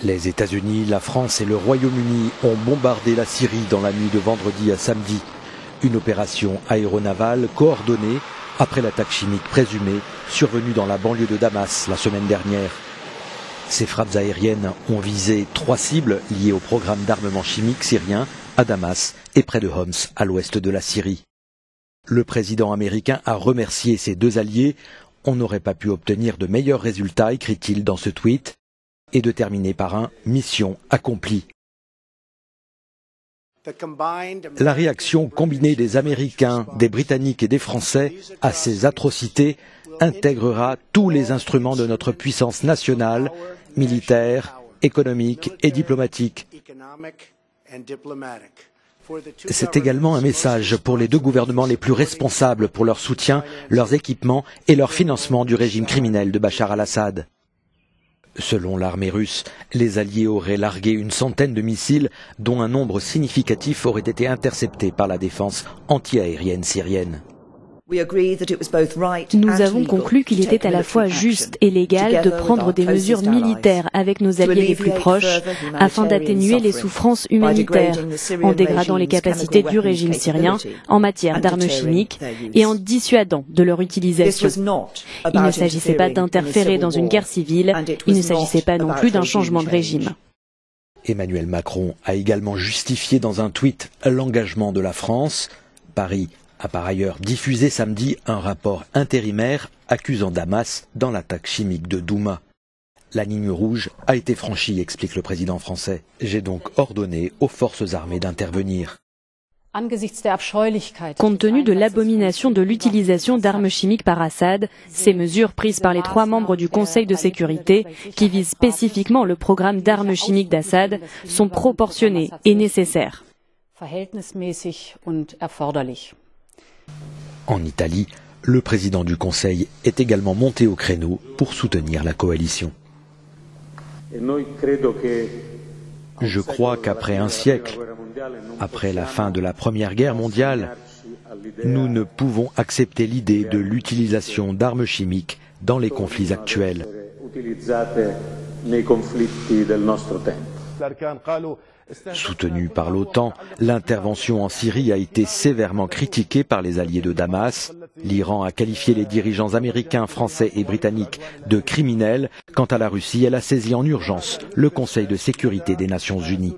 Les États-Unis, la France et le Royaume-Uni ont bombardé la Syrie dans la nuit de vendredi à samedi. Une opération aéronavale coordonnée après l'attaque chimique présumée survenue dans la banlieue de Damas la semaine dernière. Ces frappes aériennes ont visé 3 cibles liées au programme d'armement chimique syrien à Damas et près de Homs, à l'ouest de la Syrie. Le président américain a remercié ses 2 alliés. On n'aurait pas pu obtenir de meilleurs résultats, écrit-il dans ce tweet, et de terminer par un « mission accomplie ». La réaction combinée des Américains, des Britanniques et des Français à ces atrocités intégrera tous les instruments de notre puissance nationale, militaire, économique et diplomatique. C'est également un message pour les 2 gouvernements les plus responsables pour leur soutien, leurs équipements et leur financement du régime criminel de Bachar al-Assad. Selon l'armée russe, les Alliés auraient largué une centaine de missiles, dont un nombre significatif aurait été intercepté par la défense antiaérienne syrienne. Nous avons conclu qu'il était à la fois juste et légal de prendre des mesures militaires avec nos alliés les plus proches afin d'atténuer les souffrances humanitaires en dégradant les capacités du régime syrien en matière d'armes chimiques et en dissuadant de leur utilisation. Il ne s'agissait pas d'interférer dans une guerre civile, il ne s'agissait pas non plus d'un changement de régime. Emmanuel Macron a également justifié dans un tweet l'engagement de la France. Paris a par ailleurs diffusé samedi un rapport intérimaire accusant Damas dans l'attaque chimique de Douma. La ligne rouge a été franchie, explique le président français. J'ai donc ordonné aux forces armées d'intervenir. Compte tenu de l'abomination de l'utilisation d'armes chimiques par Assad, ces mesures prises par les 3 membres du Conseil de sécurité, qui visent spécifiquement le programme d'armes chimiques d'Assad, sont proportionnées et nécessaires. En Italie, le président du Conseil est également monté au créneau pour soutenir la coalition. Je crois qu'après un siècle, après la fin de la Première Guerre mondiale, nous ne pouvons accepter l'idée de l'utilisation d'armes chimiques dans les conflits actuels. Soutenue par l'OTAN, l'intervention en Syrie a été sévèrement critiquée par les alliés de Damas. L'Iran a qualifié les dirigeants américains, français et britanniques de criminels. Quant à la Russie, elle a saisi en urgence le Conseil de sécurité des Nations Unies.